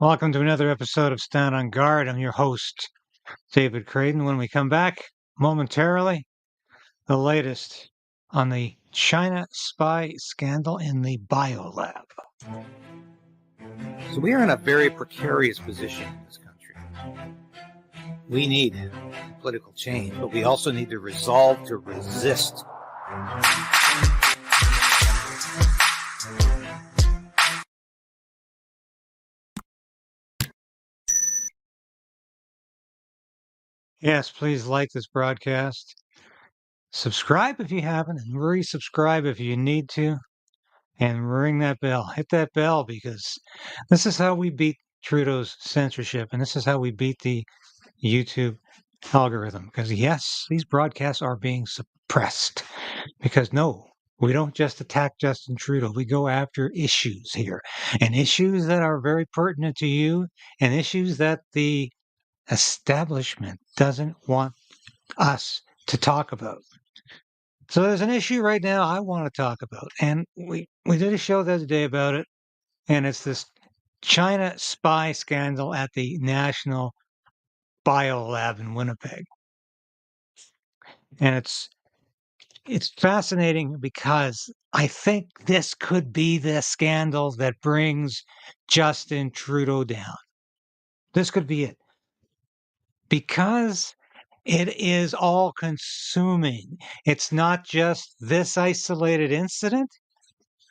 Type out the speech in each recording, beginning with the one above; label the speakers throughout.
Speaker 1: Welcome to another episode of Stand on Guard. I'm your host, David Krayden. When we come back momentarily, the latest on the China spy scandal in the biolab.
Speaker 2: So we are in a very precarious position in this country. We need political change, but we also need the resolve to resist.
Speaker 1: Yes, please like this broadcast. Subscribe if you haven't, and resubscribe if you need to. And ring that bell. Hit that bell because this is how we beat Trudeau's censorship, and this is how we beat the YouTube algorithm. Because yes, these broadcasts are being suppressed. Because no, we don't just attack Justin Trudeau. We go after issues here, and issues that are very pertinent to you, and issues that the establishment doesn't want us to talk about. So there's an issue right now I want to talk about, and we did a show the other day about it, and it's this China spy scandal at the National Biolab in Winnipeg. And it's fascinating because I think this could be the scandal that brings Justin Trudeau down. This could be it. Because it is all consuming. It's not just this isolated incident,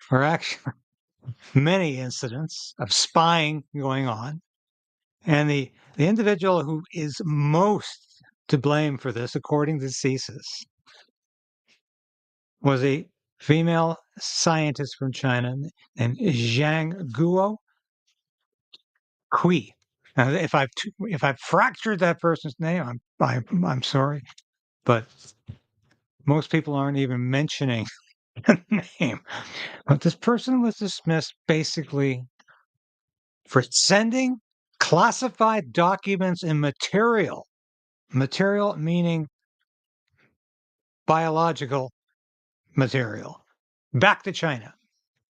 Speaker 1: or actually many incidents of spying going on. And the individual who is most to blame for this, according to CSIS, was a female scientist from China named Zhang Guo Kui. Now, if I've fractured that person's name, I'm sorry, but most people aren't even mentioning the name. But this person was dismissed basically for sending classified documents and material meaning biological material, back to China,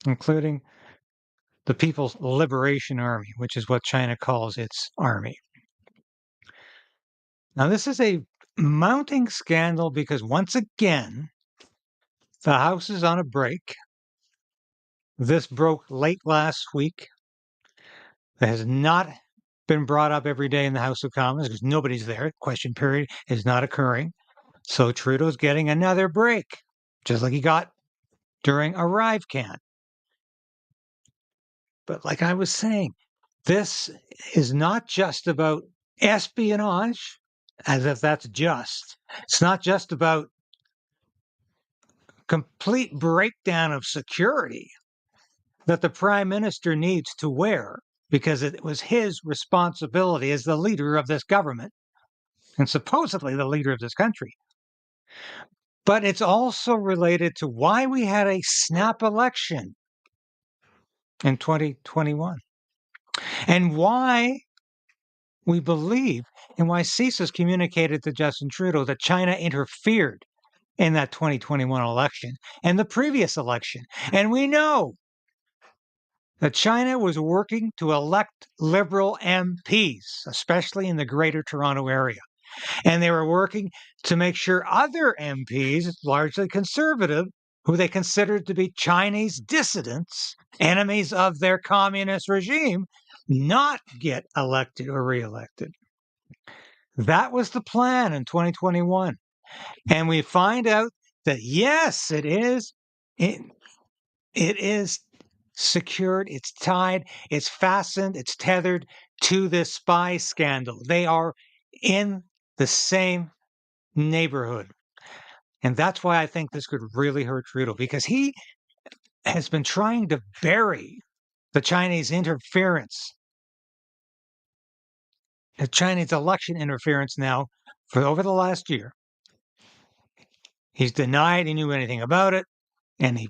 Speaker 1: including the People's Liberation Army, which is what China calls its army. Now, this is a mounting scandal because once again, the House is on a break. This broke late last week. It has not been brought up every day in the House of Commons because nobody's there. Question period is not occurring. So Trudeau's getting another break, just like he got during ArriveCan. But like I was saying, this is not just about espionage, as if that's just. It's not just about complete breakdown of security that the prime minister needs to wear because it was his responsibility as the leader of this government and supposedly the leader of this country. But it's also related to why we had a snap election in 2021 and why we believe and why CSIS communicated to Justin Trudeau that China interfered in that 2021 election and the previous election. And we know that China was working to elect Liberal MPs, especially in the Greater Toronto area. And they were working to make sure other MPs, largely conservative, who they considered to be Chinese dissidents, enemies of their communist regime, not get elected or reelected. That was the plan in 2021. And we find out that, yes, it is secured, it's tied, it's fastened, it's tethered to this spy scandal. They are in the same neighborhood. And that's why I think this could really hurt Trudeau, because he has been trying to bury the Chinese interference, the Chinese election interference now for over the last year. He's denied he knew anything about it, and he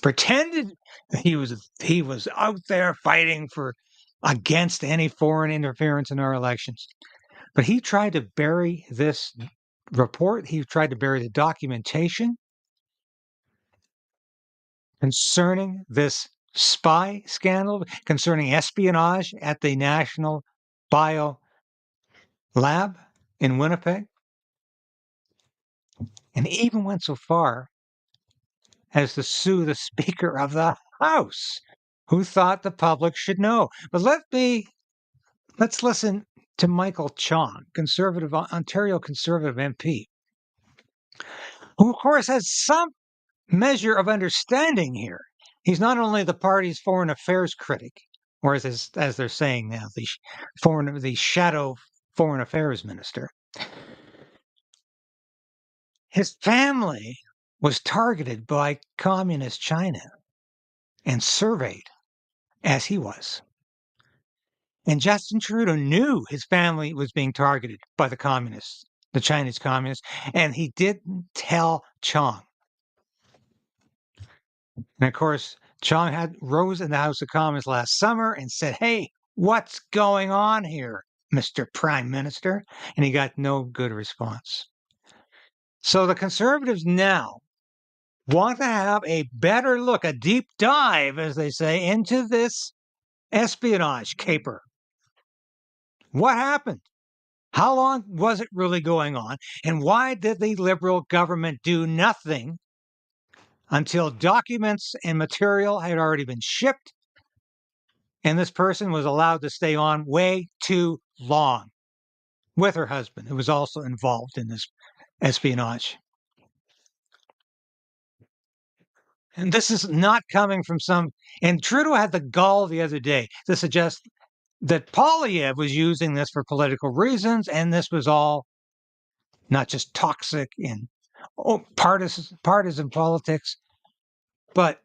Speaker 1: pretended he was out there fighting against any foreign interference in our elections. But he tried to bury this report. He tried to bury the documentation concerning this spy scandal concerning espionage at the National Bio Lab in Winnipeg, and even went so far as to sue the Speaker of the House, who thought the public should know. But let's listen to Michael Chong, Ontario Conservative MP, who of course has some measure of understanding here. He's not only the party's foreign affairs critic, or as they're saying now, the shadow foreign affairs minister. His family was targeted by communist China and surveyed as he was. And Justin Trudeau knew his family was being targeted by the communists, the Chinese communists, and he didn't tell Chong. And of course, Chong rose in the House of Commons last summer and said, "Hey, what's going on here, Mr. Prime Minister?" And he got no good response. So the Conservatives now want to have a better look, a deep dive, as they say, into this espionage caper. What happened? How long was it really going on? And why did the Liberal government do nothing until documents and material had already been shipped and this person was allowed to stay on way too long with her husband, who was also involved in this espionage? And this is not coming from and Trudeau had the gall the other day to suggest that Poilievre was using this for political reasons, and this was all not just toxic and partisan politics, but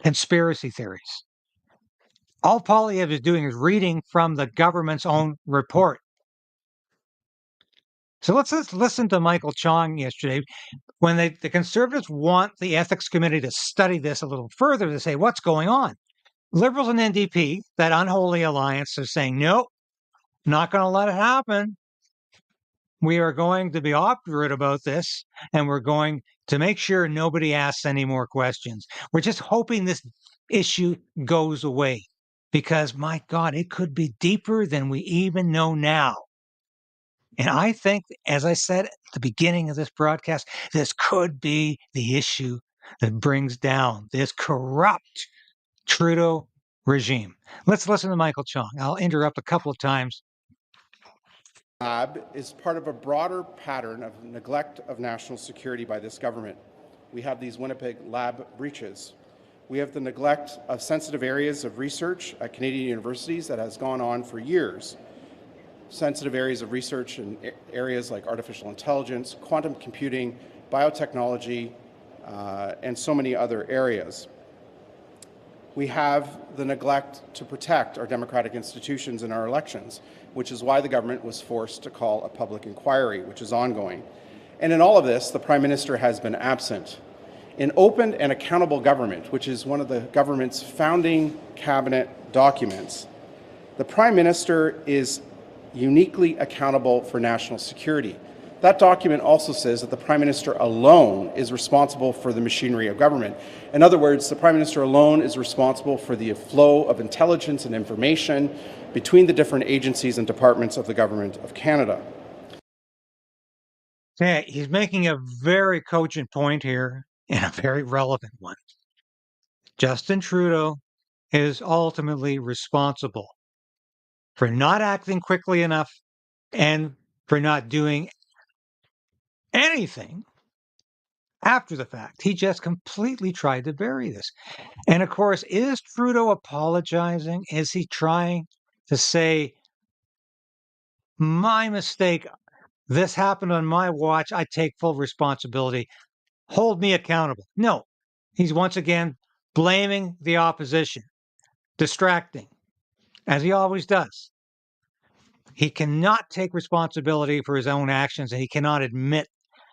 Speaker 1: conspiracy theories. All Poilievre is doing is reading from the government's own report. So let's listen to Michael Chong yesterday when the Conservatives want the Ethics Committee to study this a little further to say what's going on. Liberals and NDP, that unholy alliance, are saying, nope, not going to let it happen. We are going to be obdurate about this, and we're going to make sure nobody asks any more questions. We're just hoping this issue goes away because, my God, it could be deeper than we even know now. And I think, as I said at the beginning of this broadcast, this could be the issue that brings down this corrupt Trudeau regime. Let's listen to Michael Chong. I'll interrupt a couple of times.
Speaker 3: Lab is part of a broader pattern of neglect of national security by this government. We have these Winnipeg lab breaches. We have the neglect of sensitive areas of research at Canadian universities that has gone on for years. Sensitive areas of research in areas like artificial intelligence, quantum computing, biotechnology, and so many other areas. We have the neglect to protect our democratic institutions and our elections, which is why the government was forced to call a public inquiry, which is ongoing. And in all of this, the Prime Minister has been absent. In open and accountable government, which is one of the government's founding cabinet documents, the Prime Minister is uniquely accountable for national security. That document also says that the Prime Minister alone is responsible for the machinery of government. In other words, the Prime Minister alone is responsible for the flow of intelligence and information between the different agencies and departments of the Government of Canada.
Speaker 1: Yeah, he's making a very cogent point here and a very relevant one. Justin Trudeau is ultimately responsible for not acting quickly enough and for not doing anything after the fact. He just completely tried to bury this. And of course, is Trudeau apologizing? Is he trying to say, my mistake, this happened on my watch, I take full responsibility, hold me accountable? No, he's once again blaming the opposition, distracting, as he always does. He cannot take responsibility for his own actions, and he cannot admit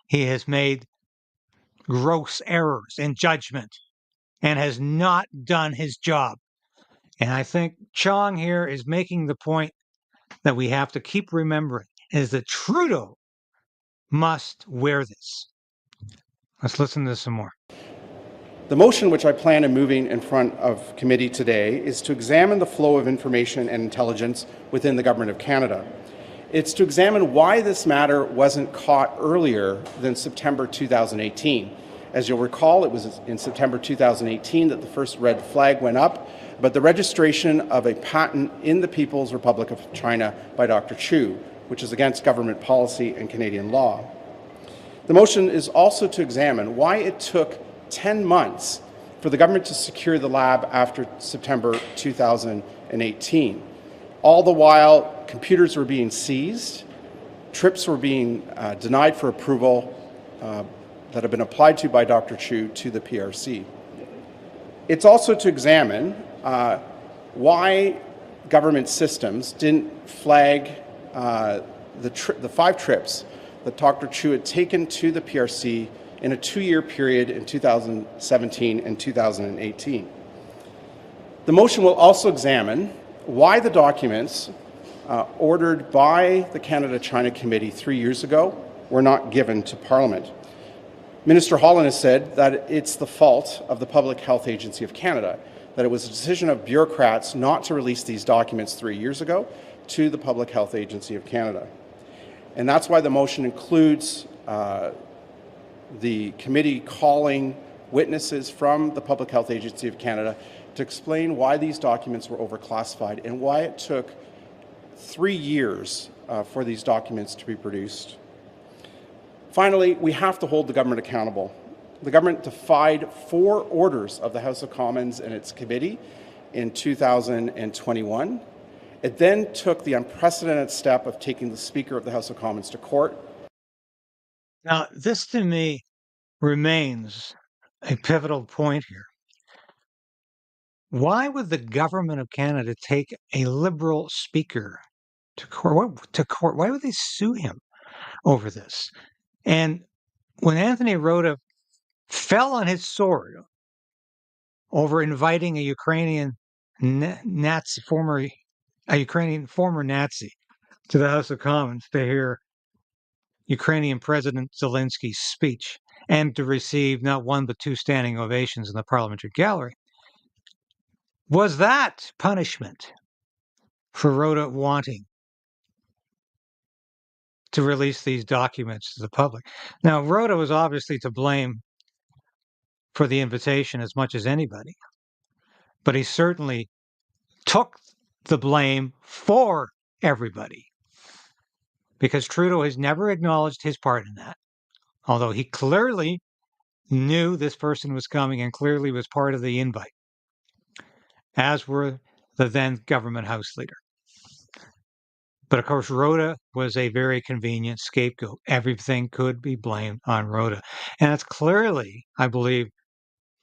Speaker 1: he has made gross errors in judgment and has not done his job. And I think Chong here is making the point that we have to keep remembering is that Trudeau must wear this. Let's listen to this some more.
Speaker 3: The motion which I plan on moving in front of committee today is to examine the flow of information and intelligence within the Government of Canada. It's to examine why this matter wasn't caught earlier than September 2018. As you'll recall, it was in September 2018 that the first red flag went up, but the registration of a patent in the People's Republic of China by Dr. Chu, which is against government policy and Canadian law. The motion is also to examine why it took 10 months for the government to secure the lab after September 2018. All the while, computers were being seized, trips were being denied for approval that have been applied to by Dr. Chu to the PRC. It's also to examine why government systems didn't flag the 5 trips that Dr. Chu had taken to the PRC in a 2-year period in 2017 and 2018. The motion will also examine why the documents ordered by the Canada-China Committee 3 years ago were not given to Parliament. Minister Holland has said that it's the fault of the Public Health Agency of Canada, that it was a decision of bureaucrats not to release these documents 3 years ago to the Public Health Agency of Canada. And that's why the motion includes the committee calling witnesses from the Public Health Agency of Canada to explain why these documents were overclassified and why it took 3 years for these documents to be produced. Finally, we have to hold the government accountable. The government defied 4 orders of the House of Commons and its committee in 2021. It then took the unprecedented step of taking the Speaker of the House of Commons to court.
Speaker 1: Now, this to me remains a pivotal point here. Why would the government of Canada take a Liberal speaker to court? Why would they sue him over this? And when Anthony Rota fell on his sword over inviting a Ukrainian former Nazi to the House of Commons to hear Ukrainian President Zelensky's speech and to receive not 1 but 2 standing ovations in the parliamentary gallery, was that punishment for Rota wanting to release these documents to the public? Now, Rota was obviously to blame for the invitation as much as anybody, but he certainly took the blame for everybody, because Trudeau has never acknowledged his part in that, although he clearly knew this person was coming and clearly was part of the invite, as were the then government House leader. But of course, Rota was a very convenient scapegoat. Everything could be blamed on Rota. And that's clearly, I believe,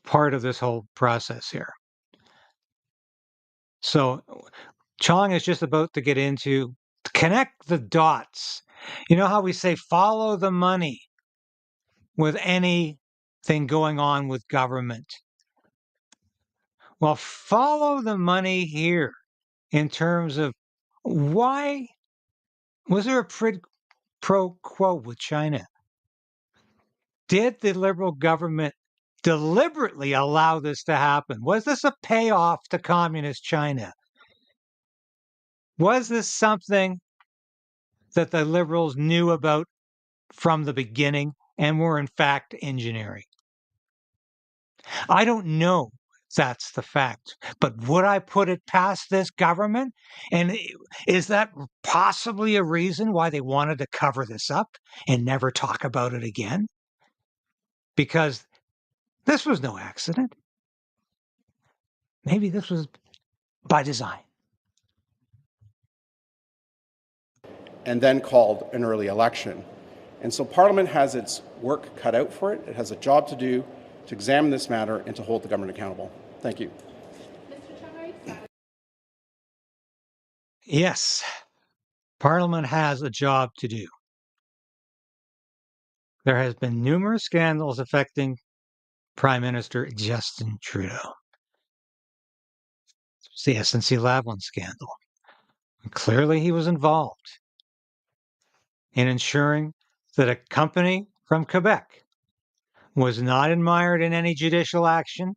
Speaker 1: part of this whole process here. So Chong is just about to get into connect the dots. You know how we say follow the money with anything going on with government? Well, follow the money here in terms of why was there a pro quo with China? Did the Liberal government deliberately allow this to happen? Was this a payoff to communist China? Was this something that the Liberals knew about from the beginning and were in fact engineering? I don't know. That's the fact. But would I put it past this government? And is that possibly a reason why they wanted to cover this up and never talk about it again? Because this was no accident. Maybe this was by design.
Speaker 3: And then called an early election. And so Parliament has its work cut out for it. It has a job to do to examine this matter and to hold the government accountable. Thank you.
Speaker 1: Yes, Parliament has a job to do. There has been numerous scandals affecting Prime Minister Justin Trudeau. It's the SNC-Lavalin scandal. And clearly he was involved in ensuring that a company from Quebec was not admired in any judicial action,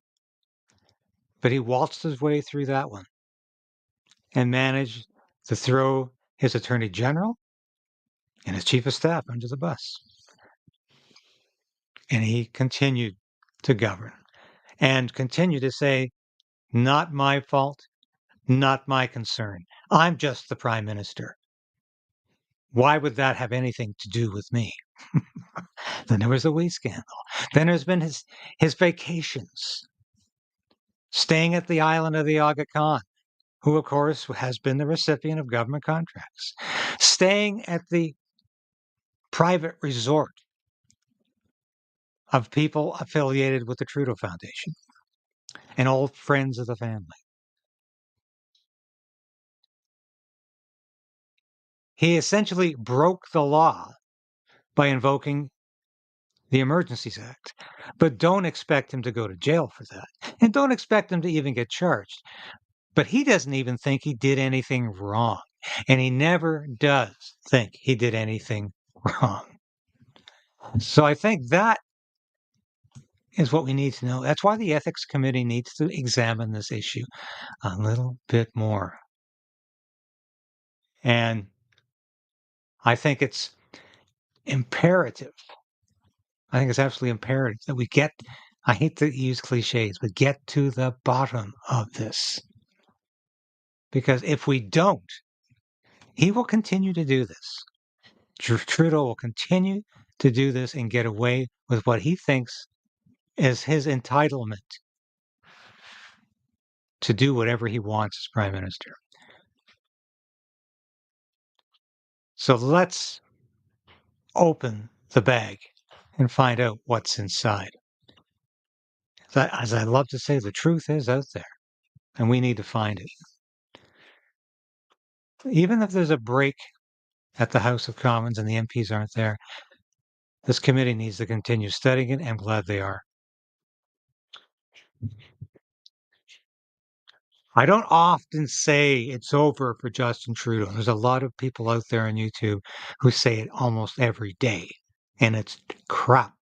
Speaker 1: but he waltzed his way through that one and managed to throw his Attorney General and his Chief of Staff under the bus. And he continued to govern and continued to say, not my fault, not my concern. I'm just the Prime Minister. Why would that have anything to do with me? Then there was the wee scandal. Then there's been his vacations, staying at the island of the Aga Khan, who, of course, has been the recipient of government contracts, staying at the private resort of people affiliated with the Trudeau Foundation and old friends of the family. He essentially broke the law by invoking the Emergencies Act, but don't expect him to go to jail for that, and don't expect him to even get charged. But he doesn't even think he did anything wrong, and he never does think he did anything wrong. So I think that is what we need to know. That's why the Ethics Committee needs to examine this issue a little bit more. And I think it's imperative. I think it's absolutely imperative that we get, I hate to use cliches, but get to the bottom of this. Because if we don't, he will continue to do this. Trudeau will continue to do this and get away with what he thinks is his entitlement to do whatever he wants as Prime Minister. So let's open the bag and find out what's inside. As I love to say, the truth is out there, and we need to find it. Even if there's a break at the House of Commons and the MPs aren't there, this committee needs to continue studying it. I'm glad they are. I don't often say it's over for Justin Trudeau. There's a lot of people out there on YouTube who say it almost every day, and it's crap.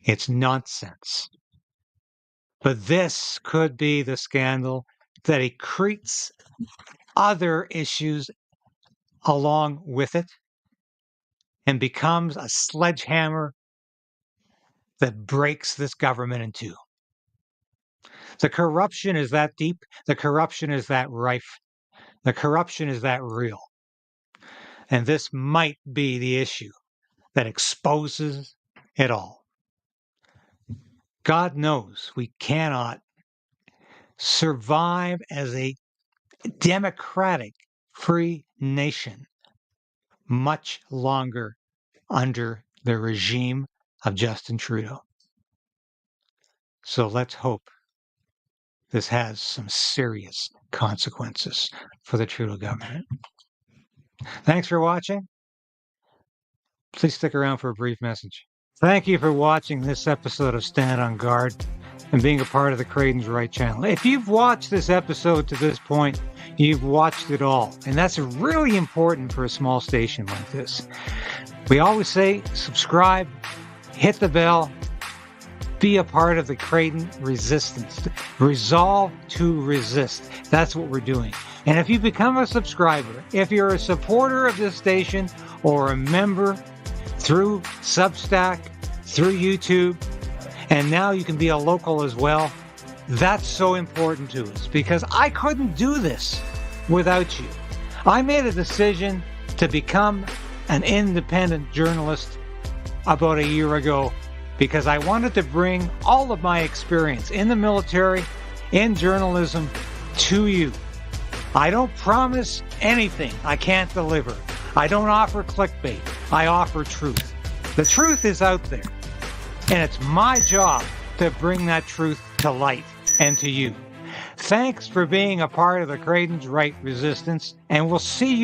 Speaker 1: It's nonsense. But this could be the scandal that accretes other issues along with it and becomes a sledgehammer that breaks this government in two. The corruption is that deep. The corruption is that rife. The corruption is that real. And this might be the issue that exposes it all. God knows we cannot survive as a democratic, free nation much longer under the regime of Justin Trudeau. So let's hope this has some serious consequences for the Trudeau government. Thanks for watching. Please stick around for a brief message. Thank you for watching this episode of Stand on Guard and being a part of the Krayden'S Right channel. If you've watched this episode to this point, you've watched it all. And that's really important for a small station like this. We always say subscribe, hit the bell, be a part of the Krayden resistance. Resolve to resist. That's what we're doing. And if you become a subscriber, if you're a supporter of this station or a member through Substack, through YouTube, and now you can be a local as well, that's so important to us because I couldn't do this without you. I made a decision to become an independent journalist about a year ago because I wanted to bring all of my experience in the military, in journalism, to you. I don't promise anything I can't deliver. I don't offer clickbait. I offer truth. The truth is out there, and it's my job to bring that truth to light and to you. Thanks for being a part of the Krayden'S Right resistance, and we'll see you